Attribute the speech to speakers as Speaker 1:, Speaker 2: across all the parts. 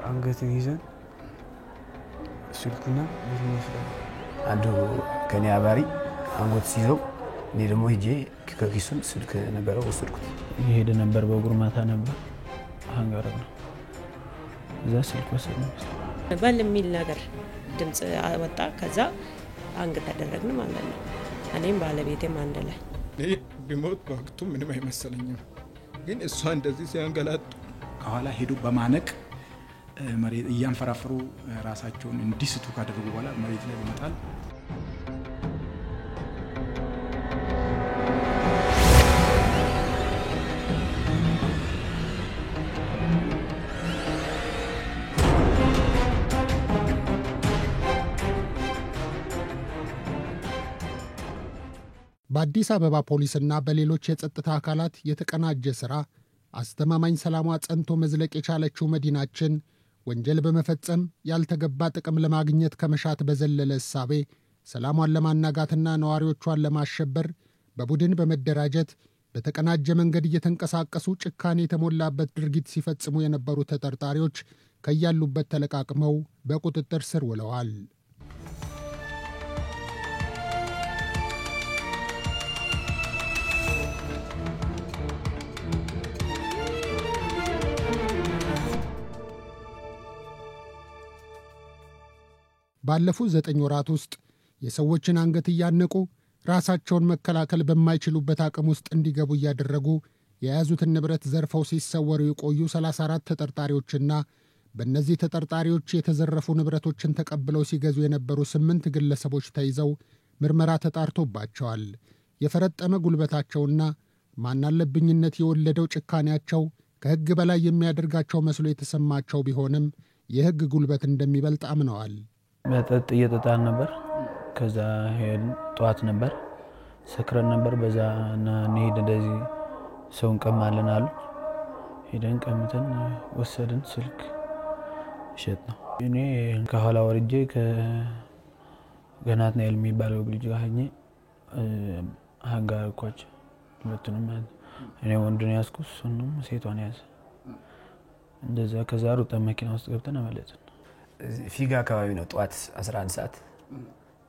Speaker 1: አንገትን ይዘን ስልኩና ብሩን ወስደን
Speaker 2: አንዱ ከኔ አባሪ አንገት ሲይዘው እኔ ደግሞ ሄጄ ከኪሱን ስልክ ነበር ወሰድኩት።
Speaker 3: ይሄድ ነበር በጉርማታ ነበር አንጋራ ነው እዛ ስልክ ወሰድን
Speaker 4: በልሚል ነገር ድምጽ ወጣ። ከዛ አንገት ተደረግን ማለት ነው። እኔም ባለቤቴም አንድ ላይ
Speaker 5: ቢሞት በወቅቱ ምንም አይመስለኝም። ግን እሷ እንደዚህ ሲያንገላጡ
Speaker 6: ከኋላ ሄዱ በማነቅ መሬት እያንፈራፈሩ ራሳቸውን እንዲስቱ ካደረጉ በኋላ መሬት ላይ በመጣል
Speaker 7: በአዲስ አበባ ፖሊስና በሌሎች የጸጥታ አካላት የተቀናጀ ሥራ አስተማማኝ ሰላሟ ጸንቶ መዝለቅ የቻለችው መዲናችን ወንጀል በመፈጸም ያልተገባ ጥቅም ለማግኘት ከመሻት በዘለለ እሳቤ ሰላሟን ለማናጋትና ነዋሪዎቿን ለማሸበር በቡድን በመደራጀት በተቀናጀ መንገድ እየተንቀሳቀሱ ጭካኔ የተሞላበት ድርጊት ሲፈጽሙ የነበሩ ተጠርጣሪዎች ከያሉበት ተለቃቅመው በቁጥጥር ስር ውለዋል። ባለፉት 9 ወራት ውስጥ የሰዎችን አንገት እያነቁ ራሳቸውን መከላከል በማይችሉበት አቅም ውስጥ እንዲገቡ እያደረጉ የያዙትን ንብረት ዘርፈው ሲሰወሩ የቆዩ 34 ተጠርጣሪዎችና በእነዚህ ተጠርጣሪዎች የተዘረፉ ንብረቶችን ተቀብለው ሲገዙ የነበሩ 8 ግለሰቦች ተይዘው ምርመራ ተጣርቶባቸዋል። የፈረጠመ ጉልበታቸውና ማናለብኝነት የወለደው ጭካኔያቸው ከሕግ በላይ የሚያደርጋቸው መስሎ የተሰማቸው ቢሆንም የሕግ ጉልበት እንደሚበልጥ አምነዋል።
Speaker 3: መጠጥ እየጠጣን ነበር። ከዛ ሄድን። ጧት ነበር ሰክረን ነበር። በዛ እና እንሂድ እንደዚህ ሰው እንቀማለን አሉ። ሄደን ቀምተን ወሰድን። ስልክ ሸጥ ነው። እኔ ከኋላ ወርጄ ከገናት ነው የሚባለው ልጅ ጋር ሆኜ አንጋርኳች ሁለቱንም። እኔ ወንዱን ያዝኩ፣ እሱንም ሴቷን ያዘ። እንደዛ ከዛ ሩጠን መኪና ውስጥ ገብተን አመለጥን።
Speaker 2: ፊጋ አካባቢ ነው ጧት 11 ሰዓት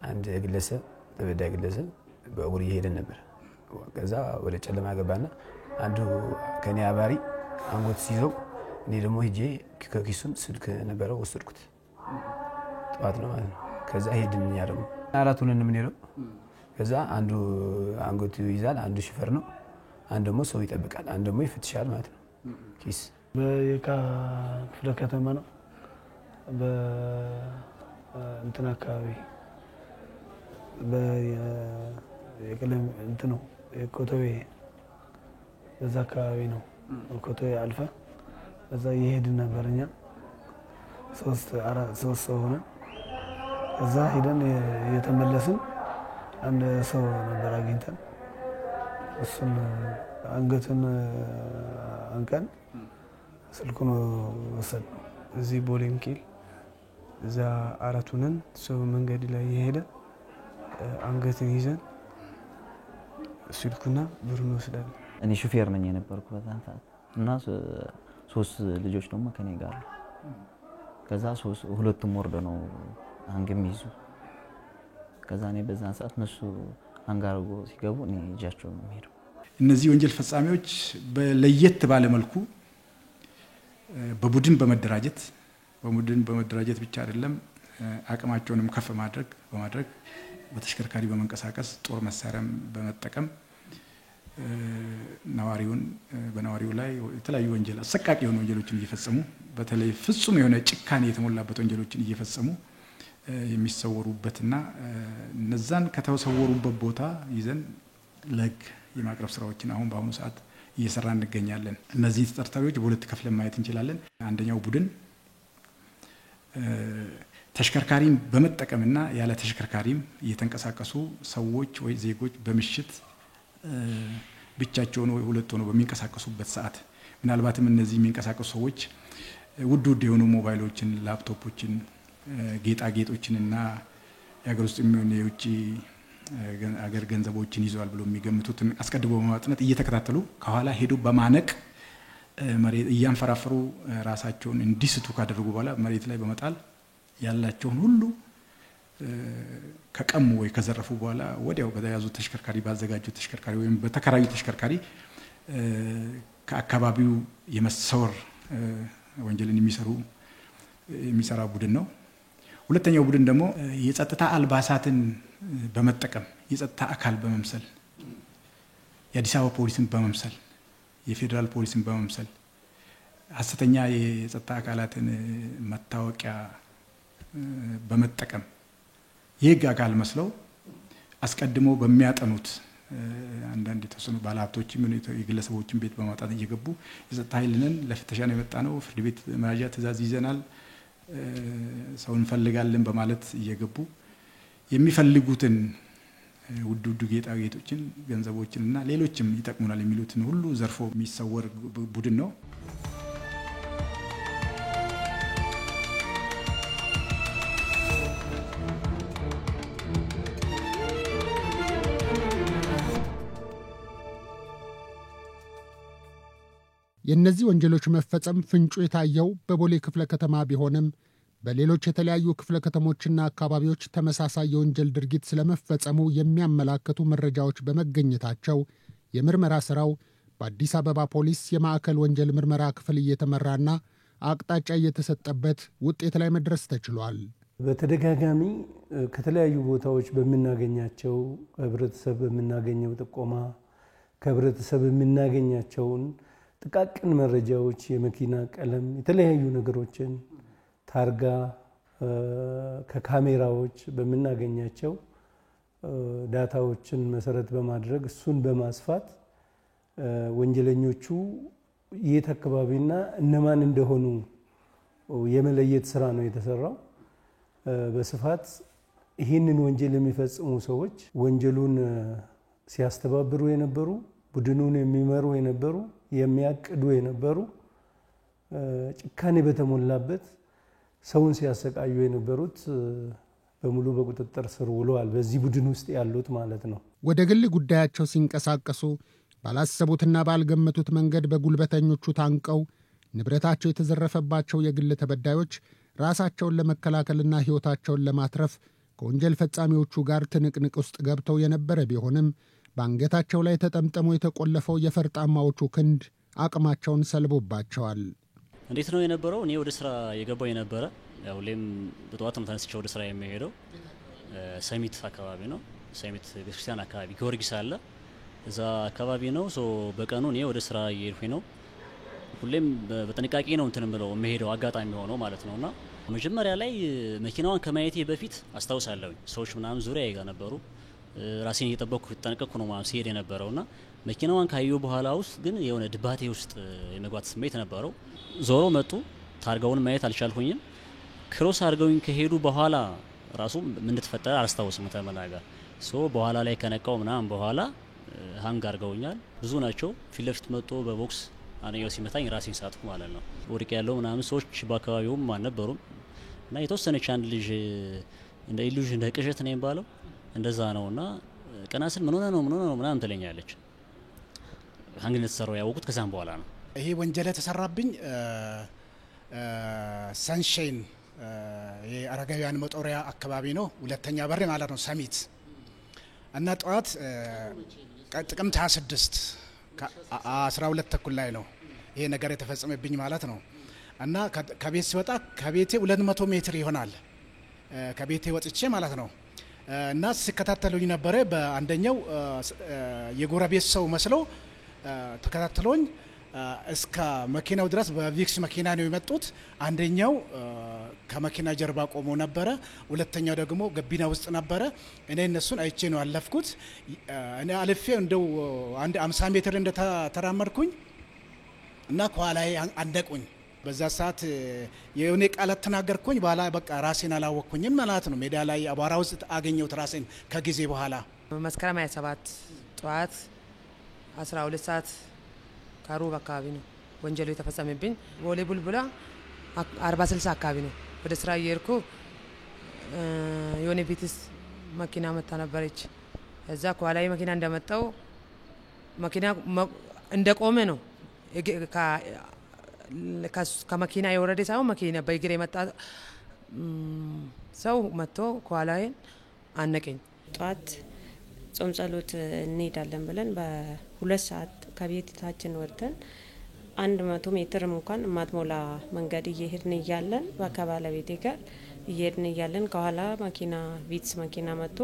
Speaker 2: አንድ ግለሰብ ተበዳይ ግለሰብ በእግሩ እየሄደ ነበር። ከዛ ወደ ጨለማ ገባና አንዱ ከኔ አባሪ አንገት ሲይዘው እኔ ደግሞ ሄጄ ከኪሱን ስልክ ነበር ወሰድኩት። ጧት ነው ማለት ነው። ከዛ ሄድን እኛ ደግሞ አራቱን እንምንሄደው። ከዛ አንዱ አንገቱ ይዛል፣ አንዱ ሹፌር ነው፣ አንዱ ደግሞ ሰው ይጠብቃል፣ አንዱ ደግሞ ይፈትሻል ማለት ነው ኪስ።
Speaker 3: በየካ ክፍለ ከተማ ነው በእንትን አካባቢ በየቀለም እንትን ነው የኮተቤ በዛ አካባቢ ነው። ኮተቤ አልፈ በዛ እየሄድን ነበርኛ 3 ሰው ሆነን እዛ ሄደን እየተመለስን አንድ ሰው ነበር አግኝተን እሱን አንገቱን አንቀን ስልኩን ወሰድን።
Speaker 1: እዚህ ቦሌ ሚካኤል እዛ አራቱንን ሰው መንገድ ላይ የሄደ አንገትን ይዘን ስልኩና ብሩን ወስደን
Speaker 8: እኔ ሹፌር ነኝ የነበርኩ በዛን ሰዓት እና 3 ልጆች ደግሞ ከኔ ጋር ከዛ ሁለቱም ወርደ ነው አንገም ይዙ። ከዛ እኔ በዛን ሰዓት እነሱ አንጋርጎ ሲገቡ እኔ እጃቸው ነው ሄዱ።
Speaker 6: እነዚህ ወንጀል ፈጻሚዎች በለየት ባለ መልኩ በቡድን በመደራጀት ብቻ አይደለም አቅማቸውንም ከፍ በማድረግ በተሽከርካሪ በመንቀሳቀስ ጦር መሳሪያም በመጠቀም በነዋሪው ላይ የተለያዩ ወንጀል አሰቃቂ የሆኑ ወንጀሎችን እየፈጸሙ በተለይ ፍጹም የሆነ ጭካኔ የተሞላበት ወንጀሎችን እየፈጸሙ የሚሰወሩበትና እነዛን ከተሰወሩበት ቦታ ይዘን ለሕግ የማቅረብ ስራዎችን አሁን በአሁኑ ሰዓት እየሰራ እንገኛለን። እነዚህ ተጠርጣሪዎች በሁለት ከፍለን ማየት እንችላለን። አንደኛው ቡድን ተሽከርካሪን በመጠቀምና ያለ ተሽከርካሪም እየተንቀሳቀሱ ሰዎች ወይ ዜጎች በምሽት ብቻቸውን ወይ ሁለት ሆነው በሚንቀሳቀሱበት ሰዓት ምናልባትም እነዚህ የሚንቀሳቀሱ ሰዎች ውድ የሆኑ ሞባይሎችን፣ ላፕቶፖችን፣ ጌጣጌጦችንና የሀገር ውስጥ የሚሆኑ የውጭ አገር ገንዘቦችን ይዘዋል ብሎ የሚገምቱትን አስቀድሞ በማጥናት እየተከታተሉ ከኋላ ሄዶ በማነቅ መሬት እያንፈራፈሩ ራሳቸውን እንዲስቱ ካደረጉ በኋላ መሬት ላይ በመጣል ያላቸውን ሁሉ ከቀሙ ወይ ከዘረፉ በኋላ ወዲያው በተያዙ ተሽከርካሪ ባዘጋጁ ተሽከርካሪ ወይም በተከራዩ ተሽከርካሪ ከአካባቢው የመሰወር ወንጀልን የሚሰራ ቡድን ነው። ሁለተኛው ቡድን ደግሞ የጸጥታ አልባሳትን በመጠቀም የጸጥታ አካል በመምሰል የአዲስ አበባ ፖሊስን በመምሰል የፌዴራል ፖሊስን በመምሰል ሐሰተኛ የጸጥታ አካላትን መታወቂያ በመጠቀም የህግ አካል መስለው አስቀድሞ በሚያጠኑት አንዳንድ የተወሰኑ ባለሀብቶችም የግለሰቦችን ቤት በማውጣት እየገቡ የጸጥታ ኃይልን ለፍተሻ ነው የመጣ ነው፣ ፍርድ ቤት መያዣ ትእዛዝ ይዘናል፣ ሰው እንፈልጋለን በማለት እየገቡ የሚፈልጉትን ውድ ጌጣጌጦችን፣ ገንዘቦችንና ሌሎችም ይጠቅሙናል የሚሉትን ሁሉ ዘርፎ የሚሰወር ቡድን ነው።
Speaker 7: የእነዚህ ወንጀሎች መፈጸም ፍንጩ የታየው በቦሌ ክፍለ ከተማ ቢሆንም በሌሎች የተለያዩ ክፍለ ከተሞችና አካባቢዎች ተመሳሳይ የወንጀል ድርጊት ስለመፈጸሙ የሚያመላክቱ መረጃዎች በመገኘታቸው የምርመራ ሥራው በአዲስ አበባ ፖሊስ የማዕከል ወንጀል ምርመራ ክፍል እየተመራና አቅጣጫ እየተሰጠበት ውጤት ላይ መድረስ ተችሏል።
Speaker 9: በተደጋጋሚ ከተለያዩ ቦታዎች በምናገኛቸው ከህብረተሰብ በምናገኘው ጥቆማ ከህብረተሰብ የምናገኛቸውን ጥቃቅን መረጃዎች የመኪና ቀለም የተለያዩ ነገሮችን ታርጋ ከካሜራዎች በምናገኛቸው ዳታዎችን መሰረት በማድረግ እሱን በማስፋት ወንጀለኞቹ የት አካባቢና እነማን እንደሆኑ የመለየት ስራ ነው የተሰራው። በስፋት ይህንን ወንጀል የሚፈጽሙ ሰዎች ወንጀሉን ሲያስተባብሩ የነበሩ ቡድኑን የሚመሩ የነበሩ የሚያቅዱ የነበሩ ጭካኔ በተሞላበት ሰውን ሲያሰቃዩ የነበሩት በሙሉ በቁጥጥር ስር ውለዋል። በዚህ ቡድን ውስጥ ያሉት ማለት ነው።
Speaker 7: ወደ ግል ጉዳያቸው ሲንቀሳቀሱ ባላሰቡትና ባልገመቱት መንገድ በጉልበተኞቹ ታንቀው ንብረታቸው የተዘረፈባቸው የግል ተበዳዮች ራሳቸውን ለመከላከልና ሕይወታቸውን ለማትረፍ ከወንጀል ፈጻሚዎቹ ጋር ትንቅንቅ ውስጥ ገብተው የነበረ ቢሆንም በአንገታቸው ላይ ተጠምጥሞ የተቆለፈው የፈርጣማዎቹ ክንድ አቅማቸውን ሰልቦባቸዋል።
Speaker 10: እንዴት ነው የነበረው? እኔ ወደ ስራ የገባው የነበረ ሁሌም በጠዋት ነው ተነስቼ ወደ ስራ የሚሄደው። ሰሚት አካባቢ ነው። ሰሚት ቤተክርስቲያን አካባቢ ጊዮርጊስ አለ፣ እዛ አካባቢ ነው። በቀኑ እኔ ወደ ስራ እየሄድኩኝ ነው። ሁሌም በጥንቃቄ ነው እንትን ብለው የሚሄደው አጋጣሚ ሆነው ማለት ነውና መጀመሪያ ላይ መኪናዋን ከማየቴ በፊት አስታውሳለሁኝ ሰዎች ምናምን ዙሪያ ይጋ ነበሩ። ራሴን እየጠበቅኩ ተጠንቀቅኩ ነው ማለት ሲሄድ የነበረውና መኪናዋን ካየሁ በኋላ ውስጥ ግን የሆነ ድባቴ ውስጥ የመግባት ስሜት ነበረው። ዞሮ መጡ። ታርጋውን ማየት አልቻልኩኝም። ክሮስ አድርገውኝ ከሄዱ በኋላ ራሱ ምን እንደተፈጠረ አላስታውስም ተመናገር። በኋላ ላይ ከነቃው ምናምን በኋላ ሃንግ አድርገውኛል። ብዙ ናቸው። ፊት ለፊት መጥቶ በቦክስ አንኛው ሲመታኝ ራሴን ሳትኩ ማለት ነው። ወድቄ ያለው ምናምን ሰዎች በአካባቢውም አልነበሩም እና የተወሰነች አንድ ልጅ እንደ ኢሉዥን እንደ ቅዠት ነው የሚባለው እንደዛ ነውና ቀናስል ምን ሆነ ነው ምናምን ትለኛለች። ሃንግ እንደተሰራው ያወቁት ከዛም በኋላ ነው።
Speaker 11: ይሄ ወንጀል የተሰራብኝ ሰንሻይን የአረጋውያን መጦሪያ አካባቢ ነው። ሁለተኛ በር ማለት ነው ሰሚት እና ጠዋት ጥቅምት 26 12 ተኩል ላይ ነው ይሄ ነገር የተፈጸመብኝ ማለት ነው። እና ከቤት ሲወጣ ከቤቴ 200 ሜትር ይሆናል ከቤቴ ወጥቼ ማለት ነው። እና ሲከታተሉኝ ነበረ። በአንደኛው የጎረቤት ሰው መስለው ተከታተሉኝ እስከ መኪናው ድረስ በቪክስ መኪና ነው የመጡት። አንደኛው ከመኪና ጀርባ ቆሞ ነበረ፣ ሁለተኛው ደግሞ ገቢና ውስጥ ነበረ። እኔ እነሱን አይቼ ነው አለፍኩት። እኔ አልፌ እንደው አንድ 50 ሜትር እንደተራመድኩኝ እና ከኋላዬ አንደቁኝ። በዛ ሰዓት የኔ ቃላት ተናገርኩኝ። በኋላ በቃ ራሴን አላወቅኩኝም ማለት ነው። ሜዳ ላይ አቧራ ውስጥ አገኘሁት ራሴን ከጊዜ በኋላ።
Speaker 12: መስከረም 27 ጠዋት 12 ሰዓት ከሩብ አካባቢ ነው ወንጀሉ የተፈጸመብኝ። ቦሌ ቡልቡላ 40/60 አካባቢ ነው ወደ ስራ እየሄድኩ የሆነ ቪትስ መኪና መታ ነበረች። እዛ ከኋላዬ መኪና እንደመጣው መኪና እንደቆመ ነው ከመኪና የወረደ ሳይሆን መኪና በእግር የመጣ ሰው መጥቶ ከኋላዬን አነቀኝ።
Speaker 4: ጠዋት ጾም ጸሎት እንሄዳለን ብለን በ2 ሰዓት ከቤታችን ወጥተን 100 ሜትርም እንኳን ማትሞላ መንገድ እየሄድን እያለን ከባለቤቴ ጋር እየሄድን እያለን ከኋላ መኪና ቪትስ መኪና መጥቶ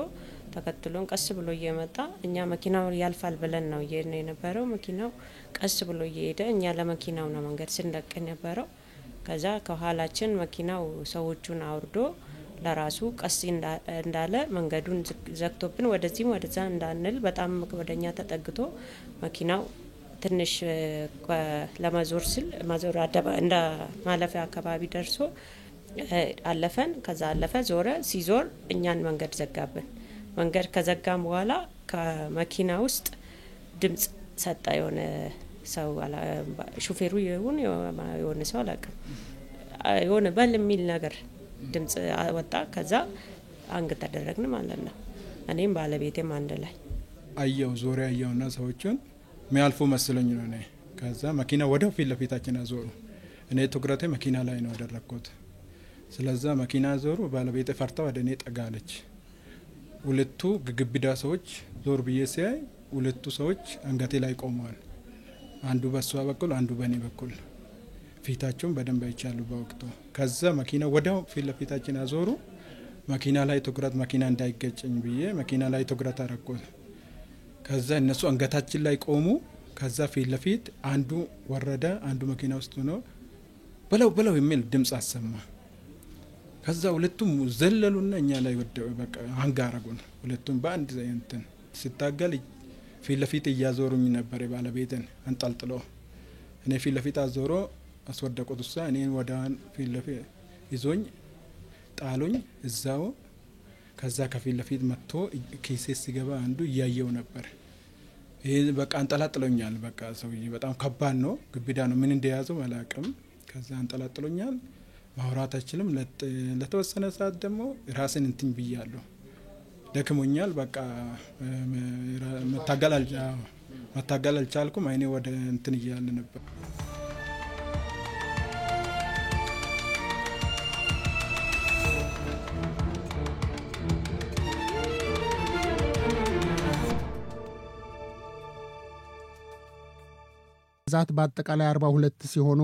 Speaker 4: ተከትሎን ቀስ ብሎ እየመጣ እኛ መኪናው ያልፋል ብለን ነው እየሄድን የነበረው። መኪናው ቀስ ብሎ እየሄደ እኛ ለመኪናው ነው መንገድ ስንለቅ የነበረው። ከዛ ከኋላችን መኪናው ሰዎቹን አውርዶ ለራሱ ቀስ እንዳለ መንገዱን ዘግቶብን ወደዚህም ወደዛ እንዳንል በጣም ወደኛ ተጠግቶ መኪናው ትንሽ ለማዞር ሲል ማዞር እንደ ማለፊያ አካባቢ ደርሶ አለፈን። ከዛ አለፈ ዞረ። ሲዞር እኛን መንገድ ዘጋብን። መንገድ ከዘጋም በኋላ ከመኪና ውስጥ ድምጽ ሰጣ። የሆነ ሰው ሹፌሩ ይሁን የሆነ ሰው አላውቅም፣ የሆነ በል የሚል ነገር ድምጽ ወጣ። ከዛ አንግ ተደረግን ማለት ነው። እኔም ባለቤቴም አንድ ላይ
Speaker 5: አየው ዞሪያ አየውና ሰዎችን የሚያልፉ መስለኝ ነው እኔ። ከዛ መኪና ወዲያው ፊት ለፊታችን አዞሩ። እኔ ትኩረቴ መኪና ላይ ነው ያደረኩት። ስለዛ መኪና ዞሩ። ባለቤቴ ፈርታ ወደ እኔ ጠጋለች። ሁለቱ ግግብዳ ሰዎች ዞር ብዬ ሲያይ ሁለቱ ሰዎች አንገቴ ላይ ቆመዋል። አንዱ በሷ በኩል አንዱ በእኔ በኩል ፊታቸውን በደንብ አይቻሉ በወቅቱ። ከዛ መኪና ወዲያው ፊት ለፊታችን አዞሩ። መኪና ላይ ትኩረት መኪና እንዳይገጨኝ ብዬ መኪና ላይ ትኩረት አረኩት። ከዛ እነሱ አንገታችን ላይ ቆሙ። ከዛ ፊት ለፊት አንዱ ወረደ። አንዱ መኪና ውስጥ ሆኖ በለው የሚል ድምጽ አሰማ። ከዛ ሁለቱም ዘለሉና እኛ ላይ ወደው በቃ አንጋረጉን። ሁለቱም በአንድ እንትን ሲታገል ፊት ለፊት እያዞሩኝ ነበር። ባለቤትን አንጠልጥሎ እኔ ፊት ለፊት አዞሮ አስወደቁት። እሷ እኔን ወዳን ፊት ለፊት ይዞኝ ጣሉኝ እዛው። ከዛ ከፊት ለፊት መጥቶ ኪሴ ሲገባ አንዱ እያየው ነበር። ይሄ በቃ አንጠላጥሎኛል። በቃ ሰውዬ በጣም ከባድ ነው፣ ግብዳ ነው። ምን እንደያዘው አላውቅም። ከዛ አንጠላጥሎኛል። ማውራት አይችልም። ለተወሰነ ሰዓት ደግሞ ራስን እንትን ብያለሁ፣ ደክሞኛል። በቃ መታገል አልቻልኩም። አይኔ ወደ እንትን እያለ ነበር።
Speaker 7: ዛት በአጠቃላይ 42 ሲሆኑ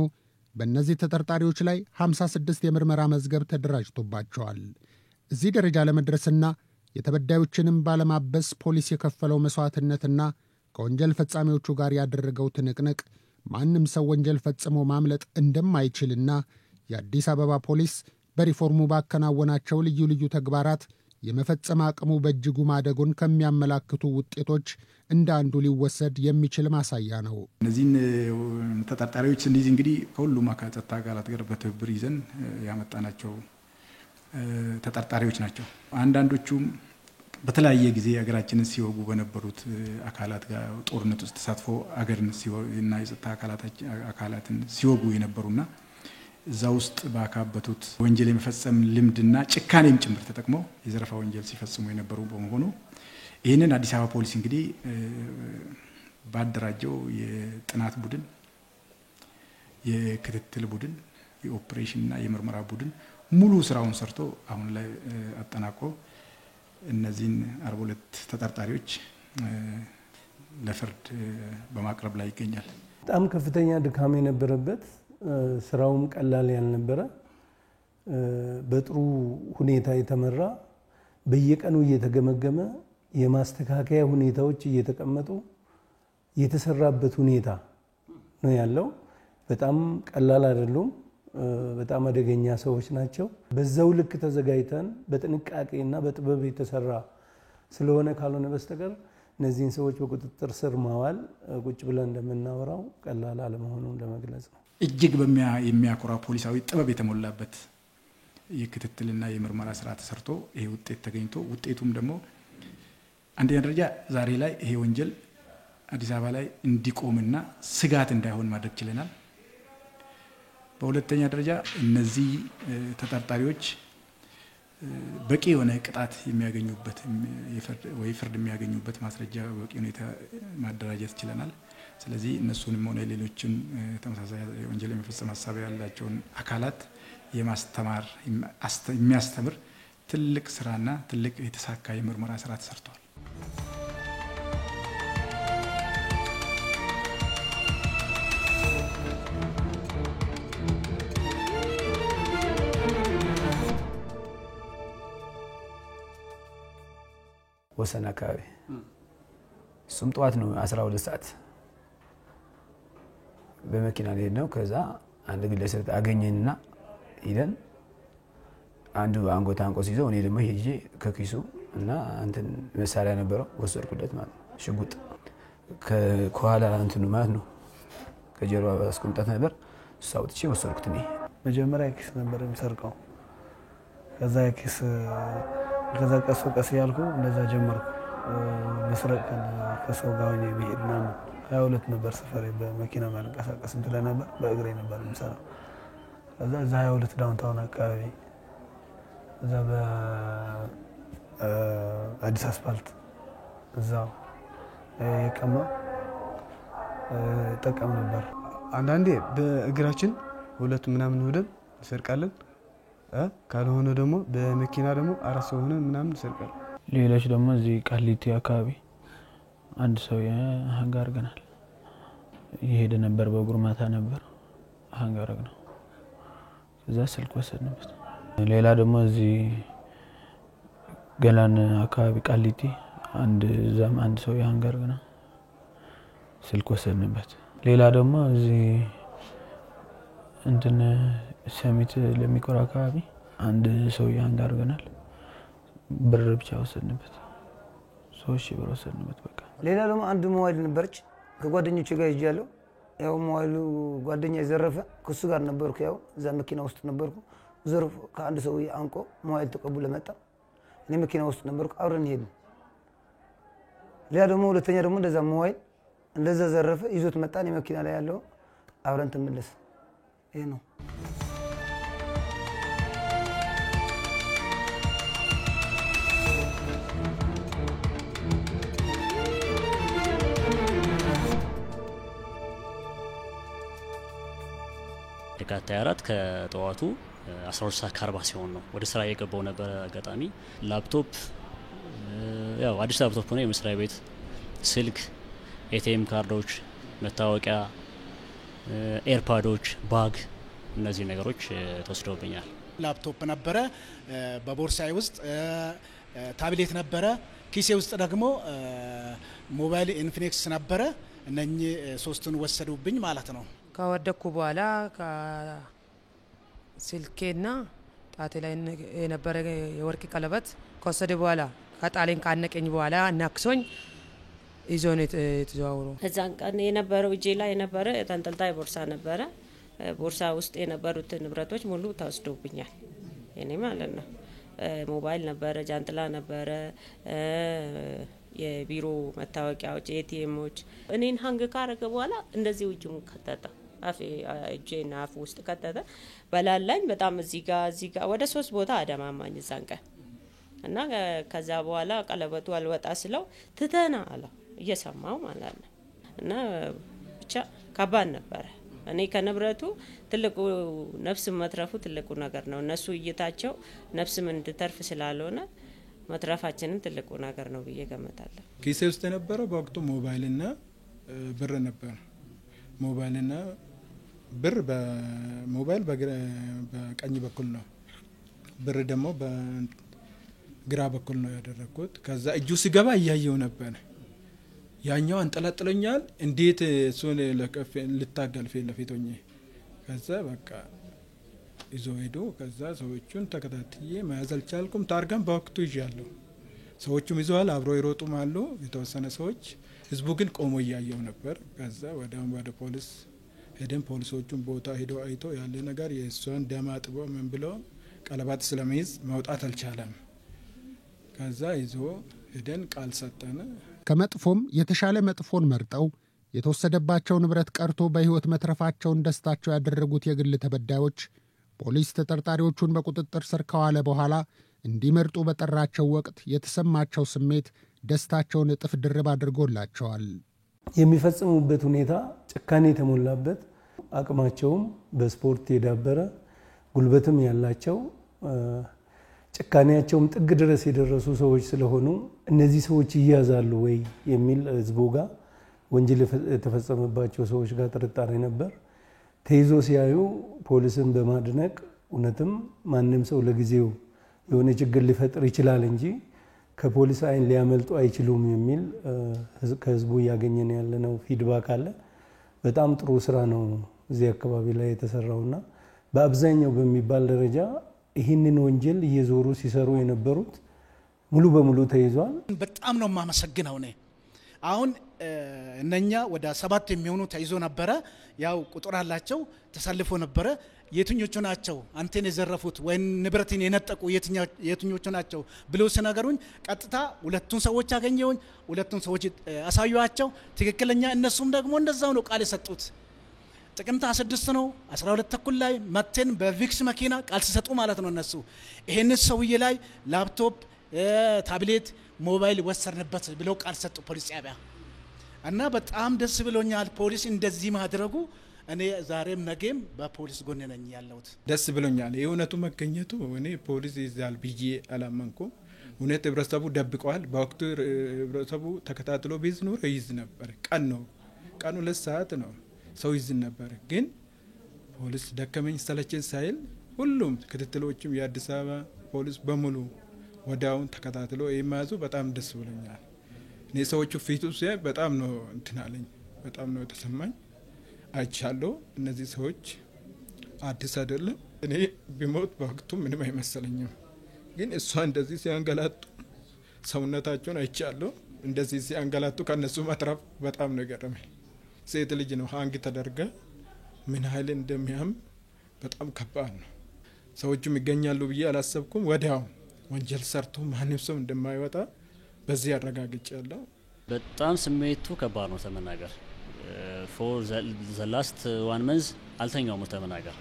Speaker 7: በእነዚህ ተጠርጣሪዎች ላይ 56 የምርመራ መዝገብ ተደራጅቶባቸዋል። እዚህ ደረጃ ለመድረስና የተበዳዮችንም ባለማበስ ፖሊስ የከፈለው መስዋዕትነትና ከወንጀል ፈጻሚዎቹ ጋር ያደረገው ትንቅንቅ ማንም ሰው ወንጀል ፈጽሞ ማምለጥ እንደማይችልና የአዲስ አበባ ፖሊስ በሪፎርሙ ባከናወናቸው ልዩ ልዩ ተግባራት የመፈጸም አቅሙ በእጅጉ ማደጉን ከሚያመላክቱ ውጤቶች እንደ አንዱ ሊወሰድ የሚችል ማሳያ ነው።
Speaker 6: እነዚህን ተጠርጣሪዎች እንዲህ እንግዲህ ከሁሉም ጸጥታ አካላት ጋር በትብብር ይዘን ያመጣናቸው ተጠርጣሪዎች ናቸው። አንዳንዶቹም በተለያየ ጊዜ ሀገራችንን ሲወጉ በነበሩት አካላት ጋር ጦርነት ውስጥ ተሳትፎ ሀገርን እና የጸጥታ አካላትን ሲወጉ የነበሩና እዛ ውስጥ ባካበቱት ወንጀል የመፈጸም ልምድና ጭካኔም ጭምር ተጠቅመው የዘረፋ ወንጀል ሲፈጽሙ የነበሩ በመሆኑ ይህንን አዲስ አበባ ፖሊስ እንግዲህ ባደራጀው የጥናት ቡድን፣ የክትትል ቡድን፣ የኦፕሬሽንና የምርመራ ቡድን ሙሉ ስራውን ሰርቶ አሁን ላይ አጠናቆ እነዚህን 42 ተጠርጣሪዎች ለፍርድ በማቅረብ ላይ ይገኛል።
Speaker 9: በጣም ከፍተኛ ድካም የነበረበት ስራውም ቀላል ያልነበረ በጥሩ ሁኔታ የተመራ በየቀኑ እየተገመገመ የማስተካከያ ሁኔታዎች እየተቀመጡ የተሰራበት ሁኔታ ነው ያለው። በጣም ቀላል አይደሉም። በጣም አደገኛ ሰዎች ናቸው። በዛው ልክ ተዘጋጅተን በጥንቃቄና በጥበብ የተሰራ ስለሆነ ካልሆነ በስተቀር እነዚህን ሰዎች በቁጥጥር ስር ማዋል ቁጭ ብለን እንደምናወራው ቀላል አለመሆኑን ለመግለጽ ነው።
Speaker 6: እጅግ የሚያኮራ ፖሊሳዊ ጥበብ የተሞላበት የክትትልና የምርመራ ስራ ተሰርቶ ይሄ ውጤት ተገኝቶ ውጤቱም ደግሞ አንደኛ ደረጃ ዛሬ ላይ ይሄ ወንጀል አዲስ አበባ ላይ እንዲቆምና ስጋት እንዳይሆን ማድረግ ችለናል። በሁለተኛ ደረጃ እነዚህ ተጠርጣሪዎች በቂ የሆነ ቅጣት የሚያገኙበት ወይ ፍርድ የሚያገኙበት ማስረጃ በቂ ሁኔታ ማደራጀት ችለናል። ስለዚህ እነሱንም ሆነ ሌሎችን ተመሳሳይ ወንጀል የመፈጸም ሀሳብ ያላቸውን አካላት የማስተማር የሚያስተምር ትልቅ ስራና ትልቅ የተሳካ የምርመራ ስራ ተሰርቷል።
Speaker 2: ወሰን አካባቢ እሱም ጠዋት ነው 12 ሰዓት በመኪና ላይ ነው። ከዛ አንድ ግለሰብ አገኘንና ሄደን አንዱ አንጎት አንቆስ ይዘው እኔ ደግሞ ሄጄ ከኪሱ እና እንትን መሳሪያ ነበረው ወሰድኩለት ማለት ሽጉጥ ከኋላ እንትን ማለት ነው ከጀርባ አስቀምጣት ነበር ሳውጥቼ ወሰድኩት። እኔ
Speaker 1: መጀመሪያ ኪስ ነበር የሚሰርቀው። ከዛ ቀስ ያልኩ እንደዛ ጀመርኩ መስረቅ ከሰው ጋር ሆኜ ብሄድ ምናምን 22 ነበር ሰፈሬ በመኪና ማንቀሳቀስ እንትን ነበር በእግሬ ነበር የምሰራው። ከዛ እዛ 22 ዳውንታውን አካባቢ እዛ በአዲስ አስፋልት እዛው የቀማ ጠቀም ነበር። አንዳንዴ በእግራችን ሁለት ምናምን ሆደን እንሰርቃለን። ካልሆነ ደግሞ በመኪና ደግሞ 4 ሰው ሆነን ምናምን እንሰርቃለን።
Speaker 3: ሌሎች ደግሞ እዚህ ቃሊቲ አካባቢ አንድ ሰው ሀንግ አድርገናል። ይሄድ ነበር በእግሩ ማታ ነበር ሀንግ አደረግነው። ከዛ ስልክ ወሰድንበት። ሌላ ደግሞ እዚህ ገላን አካባቢ ቃሊቲ አንድ ሰው ሀንግ አድርገናል ስልክ ወሰድንበት። ሌላ ደግሞ እዚህ እንትን ሰሚት ለሚቆራ አካባቢ አንድ ሰው ሀንግ አድርገናል። ብር ብቻ ወሰድንበት 3000 ብር ወሰድንበት። በቃ
Speaker 13: ሌላ ደግሞ አንድ ሞባይል ነበርች ከጓደኞቼ ጋር ይጃለው። ያው ሞባይሉ ጓደኛ ዘረፈ። ከሱ ጋር ነበርኩ። ያው እዛ መኪና ውስጥ ነበርኩ። ዘርፎ ከአንድ ሰው አንቆ ሞባይል ተቀብሎ መጣ። እኔ መኪና ውስጥ ነበርኩ። አብረን ሄድን። ሌላ ደግሞ ሁለተኛ ደግሞ እንደዛ ሞባይል እንደዛ ዘረፈ ይዞት መጣ። እኔ መኪና ላይ ያለው አብረን ተመለስ። ይሄ ነው።
Speaker 10: የካቲት 24 ከጠዋቱ 12:40 ሲሆን ነው ወደ ስራ የገባው ነበር። አጋጣሚ ላፕቶፕ ያው አዲስ ላፕቶፕ ነው የመስሪያ ቤት ስልክ፣ ኤቲኤም ካርዶች፣ መታወቂያ፣ ኤርፓዶች፣ ባግ እነዚህ ነገሮች ተወስደውብኛል።
Speaker 11: ላፕቶፕ ነበረ በቦርሳዬ ውስጥ፣ ታብሌት ነበረ ኪሴ ውስጥ ደግሞ ሞባይል ኢንፊኒክስ ነበረ። እነኚህ ሶስቱን ወሰዱብኝ ማለት ነው።
Speaker 12: ከወደኩ በኋላ ስልኬና ጣቴ ላይ የነበረ የወርቅ ቀለበት ከወሰደ በኋላ ከጣሌን ካነቀኝ በኋላ ናክሶኝ ይዞን የተዘዋወሩ።
Speaker 4: እዛን ቀን የነበረው እጄ ላይ የነበረ ተንጠልጣይ ቦርሳ ነበረ። ቦርሳ ውስጥ የነበሩት ንብረቶች ሙሉ ተወስዶብኛል። እኔ ማለት ነው ሞባይል ነበረ፣ ጃንጥላ ነበረ፣ የቢሮ መታወቂያዎች፣ ኤቲኤሞች። እኔን ሀንግ ካረገ በኋላ እንደዚህ እጁን ከተተ እጄና አፍ ውስጥ ከተተ። በላላኝ በጣም እዚህ ጋር ወደ 3 ቦታ አደማማኝ እዛን ቀን እና ከዛ በኋላ ቀለበቱ አልወጣ ስለው ትተና አለው እየሰማው ማለት ነው። እና ብቻ ከባድ ነበረ። እኔ ከንብረቱ ትልቁ ነፍስ መትረፉ ትልቁ ነገር ነው። እነሱ እይታቸው ነፍስም እንድተርፍ ስላልሆነ መትረፋችንን ትልቁ ነገር ነው ብዬ ገምታለሁ።
Speaker 5: ኪሴ ውስጥ የነበረው በወቅቱ ሞባይልና ብር ነበር። ሞባይልና ብር በሞባይል በቀኝ በኩል ነው፣ ብር ደግሞ በግራ በኩል ነው ያደረኩት። ከዛ እጁ ሲገባ እያየው ነበር። ያኛው አንጠላጥሎኛል። እንዴት እሱን ልታገል ፊት ለፊት ሆኜ ከዛ በቃ ይዞ ሄዶ ከዛ ሰዎቹን ተከታትዬ መያዝ አልቻልኩም። ታርጋም በወቅቱ ይዣለሁ። ሰዎቹም ይዘዋል፣ አብሮ ይሮጡም አሉ የተወሰነ ሰዎች። ህዝቡ ግን ቆሞ እያየው ነበር። ከዛ ወደ ፖሊስ ሄደን ፖሊሶቹን ቦታ ሄዶ አይቶ ያለ ነገር የእሷን ደም አጥቦ ምን ብሎ ቀለባት ስለሚይዝ መውጣት አልቻለም። ከዛ ይዞ ሄደን ቃል ሰጠን።
Speaker 7: ከመጥፎም የተሻለ መጥፎን መርጠው የተወሰደባቸው ንብረት ቀርቶ በህይወት መትረፋቸውን ደስታቸው ያደረጉት የግል ተበዳዮች ፖሊስ ተጠርጣሪዎቹን በቁጥጥር ስር ከዋለ በኋላ እንዲመርጡ በጠራቸው ወቅት የተሰማቸው ስሜት ደስታቸውን እጥፍ ድርብ አድርጎላቸዋል።
Speaker 9: የሚፈጽሙበት ሁኔታ ጭካኔ የተሞላበት አቅማቸውም በስፖርት የዳበረ ጉልበትም ያላቸው ጭካኔያቸውም ጥግ ድረስ የደረሱ ሰዎች ስለሆኑ እነዚህ ሰዎች ይያዛሉ ወይ የሚል ህዝቡ ጋር ወንጀል የተፈጸመባቸው ሰዎች ጋር ጥርጣሬ ነበር። ተይዞ ሲያዩ ፖሊስን በማድነቅ እውነትም ማንም ሰው ለጊዜው የሆነ ችግር ሊፈጥር ይችላል እንጂ ከፖሊስ አይን ሊያመልጡ አይችሉም የሚል ከህዝቡ እያገኘን ያለነው ፊድባክ አለ። በጣም ጥሩ ስራ ነው እዚህ አካባቢ ላይ የተሰራውና በአብዛኛው በሚባል ደረጃ ይህንን ወንጀል እየዞሩ ሲሰሩ የነበሩት ሙሉ በሙሉ ተይዟል።
Speaker 11: በጣም ነው የማመሰግነው እኔ አሁን እነኛ ወደ 7 የሚሆኑ ተይዞ ነበረ። ያው ቁጥር አላቸው ተሰልፎ ነበረ። የትኞቹ ናቸው አንተን የዘረፉት ወይ ንብረትን የነጠቁ የትኞቹ ናቸው ብሎ ሲነገሩኝ ቀጥታ ሁለቱን ሰዎች አገኘሁኝ። ሁለቱን ሰዎች አሳዩአቸው ትክክለኛ እነሱም ደግሞ እንደዛው ነው ቃል የሰጡት። ጥቅምት 16 ነው 12 ተኩል ላይ መተን በቪክስ መኪና ቃል ሲሰጡ ማለት ነው እነሱ ይሄን ሰውዬ ላይ ላፕቶፕ ታብሌት ሞባይል ወሰርንበት ብለው ቃል ሰጡ ፖሊስ ጣቢያ እና በጣም ደስ ብሎኛል ፖሊስ እንደዚህ ማድረጉ። እኔ ዛሬም ነገም በፖሊስ ጎን ነኝ ያለሁት።
Speaker 5: ደስ ብሎኛል የእውነቱ መገኘቱ። እኔ ፖሊስ ይዛል ብዬ አላመንኩም። እውነት ህብረተሰቡ ደብቀዋል። በወቅቱ ህብረተሰቡ ተከታትሎ ቢዝ ኖር ይዝ ነበር። ቀኑ 2 ሰዓት ነው ሰው ይዝ ነበር። ግን ፖሊስ ደከመኝ ሰለቸኝ ሳይል ሁሉም ክትትሎችም የአዲስ አበባ ፖሊስ በሙሉ ወዳውን ተከታትሎ የማያዙ በጣም ደስ ብሎኛል። እኔ ሰዎቹ ፊቱ ሲያይ በጣም ነው እንትናለኝ በጣም ነው ተሰማኝ። አይቻለሁ እነዚህ ሰዎች አዲስ አይደለም። እኔ ቢሞት በወቅቱ ምንም አይመሰለኝም። ግን እሷ እንደዚህ ሲያንገላቱ ሰውነታቸውን አይቻለሁ። እንደዚህ ሲያንገላቱ ከነሱ ማትራፍ በጣም ነው ገረመኝ። ሴት ልጅ ነው ሃንግ ተደርጋ ምን ኃይል እንደሚያም በጣም ከባድ ነው። ሰዎቹም ይገኛሉ ብዬ አላሰብኩም። ወዲያው ወንጀል ሰርቶ ማንም ሰው እንደማይወጣ በዚህ አረጋግጫለሁ።
Speaker 10: በጣም ስሜቱ ከባድ ነው ተመናገር። ፎር ዘ ላስት 1 መንዝ አልተኛውም ተመናገር።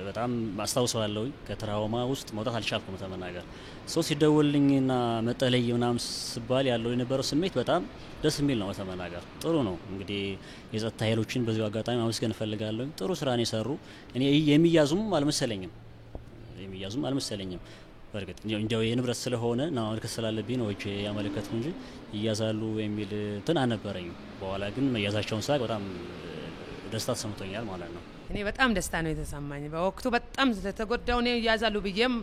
Speaker 10: በጣም አስታውሰዋለሁ። ከትራውማ ውስጥ መውጣት አልቻልኩም ተመናገር። ሰው ሲደወልልኝና መጠለይ ምናምን ስባል ያለው የነበረው ስሜት በጣም ደስ የሚል ነው ተመናገር። ጥሩ ነው እንግዲህ የጸጥታ ኃይሎችን በዚሁ አጋጣሚ ማመስገን እፈልጋለሁ። ጥሩ ስራ ነው የሰሩ። እኔ የሚያዙም አልመሰለኝም። በርግጥ እንደው የንብረት ስለሆነ ነው ማመልከት ስላለብኝ ነው እቺ ያመለከቱ እንጂ ይያዛሉ የሚል እንትን አልነበረኝም። በኋላ ግን መያዛቸውን ሳቅ በጣም ደስታ ተሰምቶኛል ማለት ነው።
Speaker 12: እኔ በጣም ደስታ ነው የተሰማኝ። በወቅቱ በጣም ስለተጎዳው ነው ይያዛሉ ብዬም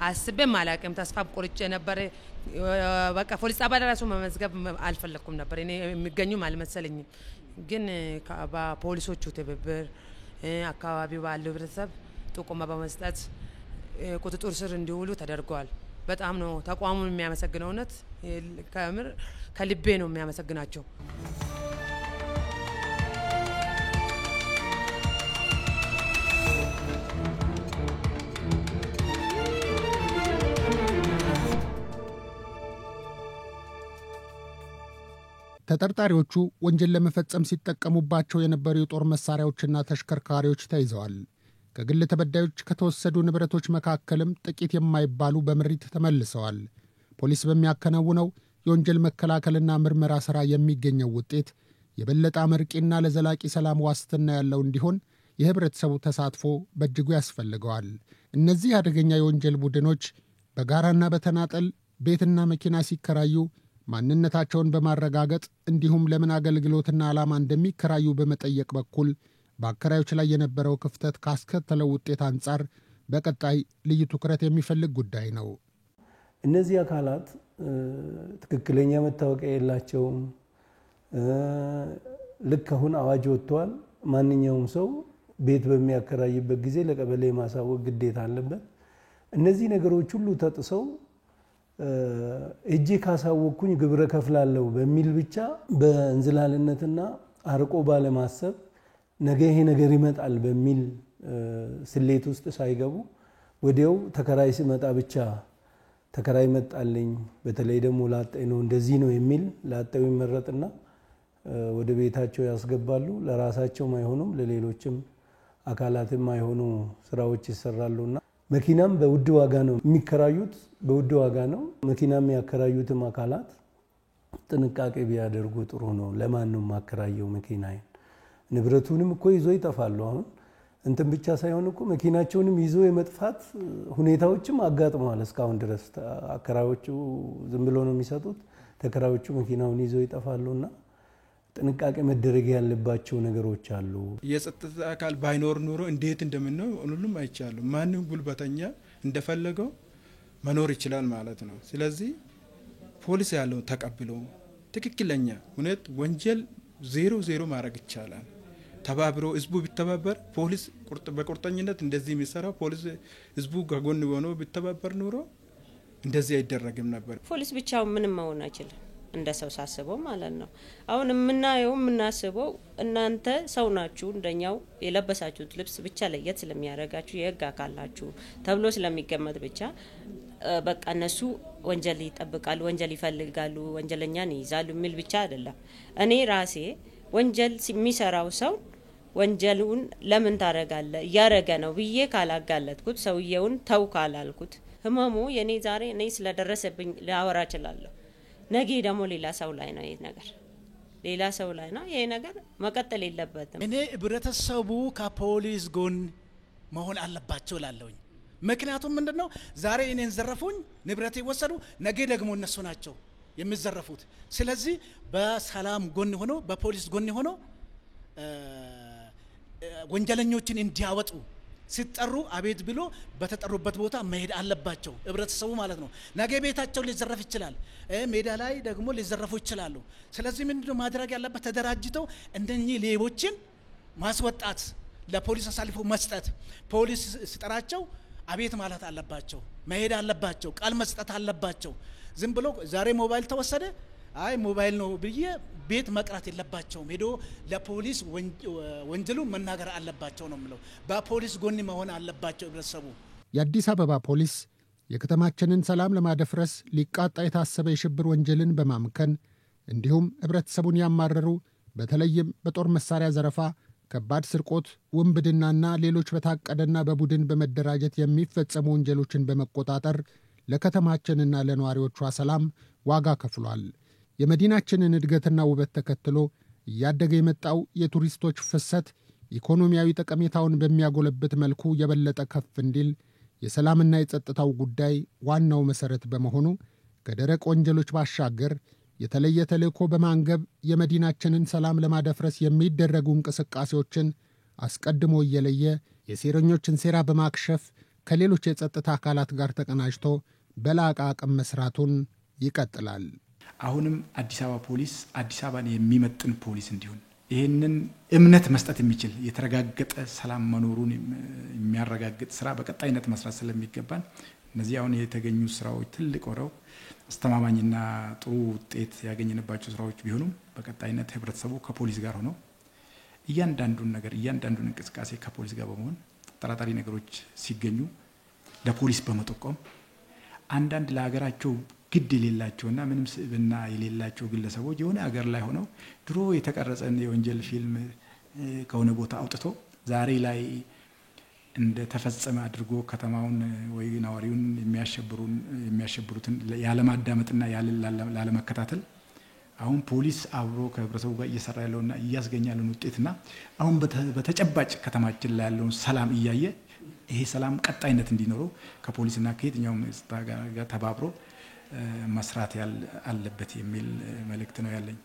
Speaker 12: አስቤም አላቅም። ተስፋ ቆርጬ ነበር። በቃ ፖሊስ ጣቢያ ራሱ መመዝገብ አልፈለኩም ነበር። እኔ የሚገኙም አልመሰለኝም። ግን በፖሊሶቹ ትብብር አካባቢው ባለው ህብረተሰብ ጥቆማ በመስጠት ቁጥጥር ስር እንዲውሉ ተደርጓል። በጣም ነው ተቋሙን የሚያመሰግነው። እውነት ከምር ከልቤ ነው የሚያመሰግናቸው።
Speaker 7: ተጠርጣሪዎቹ ወንጀል ለመፈጸም ሲጠቀሙባቸው የነበሩ የጦር መሳሪያዎችና ተሽከርካሪዎች ተይዘዋል። ከግል ተበዳዮች ከተወሰዱ ንብረቶች መካከልም ጥቂት የማይባሉ በምሪት ተመልሰዋል። ፖሊስ በሚያከናውነው የወንጀል መከላከልና ምርመራ ሥራ የሚገኘው ውጤት የበለጠ አመርቂና ለዘላቂ ሰላም ዋስትና ያለው እንዲሆን የህብረተሰቡ ተሳትፎ በእጅጉ ያስፈልገዋል። እነዚህ አደገኛ የወንጀል ቡድኖች በጋራና በተናጠል ቤትና መኪና ሲከራዩ ማንነታቸውን በማረጋገጥ እንዲሁም ለምን አገልግሎትና ዓላማ እንደሚከራዩ በመጠየቅ በኩል በአከራዮች ላይ የነበረው ክፍተት ካስከተለው ውጤት አንጻር በቀጣይ ልዩ ትኩረት የሚፈልግ ጉዳይ ነው።
Speaker 9: እነዚህ አካላት ትክክለኛ መታወቂያ የላቸውም። ልክ አሁን አዋጅ ወጥቷል። ማንኛውም ሰው ቤት በሚያከራይበት ጊዜ ለቀበሌ ማሳወቅ ግዴታ አለበት። እነዚህ ነገሮች ሁሉ ተጥሰው እጄ ካሳወቅኩኝ ግብረ ከፍላለሁ በሚል ብቻ በእንዝላልነትና አርቆ ባለማሰብ ነገ ይሄ ነገር ይመጣል በሚል ስሌት ውስጥ ሳይገቡ ወዲያው ተከራይ ሲመጣ ብቻ ተከራይ መጣልኝ፣ በተለይ ደግሞ ላጤ ነው እንደዚህ ነው የሚል ላጤው ይመረጥና ወደ ቤታቸው ያስገባሉ። ለራሳቸውም አይሆኑም፣ ለሌሎችም አካላትም አይሆኑ ስራዎች ይሰራሉና መኪናም በውድ ዋጋ ነው የሚከራዩት፣ በውድ ዋጋ ነው። መኪናም ያከራዩትም አካላት ጥንቃቄ ቢያደርጉ ጥሩ ነው። ለማን ነው ማከራየው መኪናዬን? ንብረቱንም እኮ ይዞ ይጠፋሉ። አሁን እንትን ብቻ ሳይሆን እኮ መኪናቸውንም ይዞ የመጥፋት ሁኔታዎችም አጋጥመዋል። እስካሁን ድረስ አከራዮቹ ዝም ብሎ ነው የሚሰጡት፣ ተከራዮቹ መኪናውን ይዞ ይጠፋሉና ጥንቃቄ መደረግ ያለባቸው ነገሮች አሉ።
Speaker 5: የጸጥታ አካል ባይኖር ኑሮ እንዴት እንደምንነው ሁሉም አይቻለሁ። ማንም ጉልበተኛ እንደፈለገው መኖር ይችላል ማለት ነው። ስለዚህ ፖሊስ ያለው ተቀብሎ ትክክለኛ እውነት ወንጀል 0 ማድረግ ይቻላል። ተባብሮ ህዝቡ ቢተባበር ፖሊስ በቁርጠኝነት እንደዚህ የሚሰራው ፖሊስ ህዝቡ ከጎን ሆኖ ቢተባበር ኑሮ እንደዚህ አይደረግም ነበር።
Speaker 4: ፖሊስ ብቻው ምንም መሆን አይችልም እንደ ሰው ሳስበው ማለት ነው። አሁን የምናየው የምናስበው እናንተ ሰው ናችሁ፣ እንደኛው የለበሳችሁት ልብስ ብቻ ለየት ስለሚያደርጋችሁ የህግ አካላችሁ ተብሎ ስለሚገመት ብቻ በቃ እነሱ ወንጀል ይጠብቃሉ፣ ወንጀል ይፈልጋሉ፣ ወንጀለኛን ይይዛሉ የሚል ብቻ አይደለም። እኔ ራሴ ወንጀል የሚሰራው ሰው ወንጀሉን ለምን ታረጋለ እያረገ ነው ብዬ ካላጋለጥኩት ሰውየውን ተው ካላልኩት ህመሙ የኔ ዛሬ እኔ ስለደረሰብኝ ላወራ እችላለሁ። ነገ ደግሞ ሌላ ሰው ላይ ነው ይሄ ነገር፣ ሌላ ሰው ላይ ነው ይሄ ነገር። መቀጠል የለበትም።
Speaker 11: እኔ ህብረተሰቡ ከፖሊስ ጎን መሆን አለባቸው ላለሁኝ። ምክንያቱም ምንድነው ዛሬ እኔን ዘረፉኝ፣ ንብረቴ ወሰዱ፣ ነገ ደግሞ እነሱ ናቸው የሚዘረፉት። ስለዚህ በሰላም ጎን ሆኖ በፖሊስ ጎን ሆኖ ወንጀለኞችን እንዲያወጡ ሲጠሩ አቤት ብሎ በተጠሩበት ቦታ መሄድ አለባቸው ህብረተሰቡ ማለት ነው። ነገ ቤታቸው ሊዘረፍ ይችላል፣ ሜዳ ላይ ደግሞ ሊዘረፉ ይችላሉ። ስለዚህ ምንድነው ማድረግ ያለበት? ተደራጅተው እንደኚህ ሌቦችን ማስወጣት፣ ለፖሊስ አሳልፎ መስጠት። ፖሊስ ሲጠራቸው አቤት ማለት አለባቸው፣ መሄድ አለባቸው፣ ቃል መስጠት አለባቸው። ዝም ብሎ ዛሬ ሞባይል ተወሰደ አይ ሞባይል ነው ብዬ ቤት መቅራት የለባቸውም። ሄዶ ለፖሊስ ወንጀሉ መናገር አለባቸው ነው የምለው። በፖሊስ ጎን መሆን አለባቸው ህብረተሰቡ።
Speaker 7: የአዲስ አበባ ፖሊስ የከተማችንን ሰላም ለማደፍረስ ሊቃጣ የታሰበ የሽብር ወንጀልን በማምከን እንዲሁም ህብረተሰቡን ያማረሩ በተለይም በጦር መሳሪያ ዘረፋ፣ ከባድ ስርቆት፣ ውንብድናና ሌሎች በታቀደና በቡድን በመደራጀት የሚፈጸሙ ወንጀሎችን በመቆጣጠር ለከተማችንና ለነዋሪዎቿ ሰላም ዋጋ ከፍሏል። የመዲናችንን እድገትና ውበት ተከትሎ እያደገ የመጣው የቱሪስቶች ፍሰት ኢኮኖሚያዊ ጠቀሜታውን በሚያጎለብት መልኩ የበለጠ ከፍ እንዲል የሰላምና የጸጥታው ጉዳይ ዋናው መሰረት በመሆኑ ከደረቅ ወንጀሎች ባሻገር የተለየ ተልዕኮ በማንገብ የመዲናችንን ሰላም ለማደፍረስ የሚደረጉ እንቅስቃሴዎችን አስቀድሞ እየለየ የሴረኞችን ሴራ በማክሸፍ ከሌሎች የጸጥታ አካላት ጋር ተቀናጅቶ በላቀ አቅም መስራቱን ይቀጥላል።
Speaker 6: አሁንም አዲስ አበባ ፖሊስ አዲስ አበባን የሚመጥን ፖሊስ እንዲሆን ይህንን እምነት መስጠት የሚችል የተረጋገጠ ሰላም መኖሩን የሚያረጋግጥ ስራ በቀጣይነት መስራት ስለሚገባን እነዚህ አሁን የተገኙ ስራዎች ትልቅ ወረው አስተማማኝና ጥሩ ውጤት ያገኘንባቸው ስራዎች ቢሆኑም በቀጣይነት ህብረተሰቡ ከፖሊስ ጋር ሆኖ እያንዳንዱን እንቅስቃሴ ከፖሊስ ጋር በመሆን ጠራጣሪ ነገሮች ሲገኙ ለፖሊስ በመጠቆም አንዳንድ ለሀገራቸው ግድ የሌላቸውና ምንም ስብዕና የሌላቸው ግለሰቦች የሆነ ሀገር ላይ ሆነው ድሮ የተቀረጸን የወንጀል ፊልም ከሆነ ቦታ አውጥቶ ዛሬ ላይ እንደ ተፈጸመ አድርጎ ከተማውን ወይ ነዋሪውን የሚያሸብሩትን ያለማዳመጥና ያለመከታተል አሁን ፖሊስ አብሮ ከህብረተሰቡ ጋር እየሰራ ያለውና እያስገኘ ያለውን ውጤትና አሁን በተጨባጭ ከተማችን ላይ ያለውን ሰላም እያየ ይሄ ሰላም ቀጣይነት እንዲኖረው ከፖሊስና ከየትኛውም ጋር ተባብሮ መስራት አለበት የሚል መልእክት ነው ያለኝ።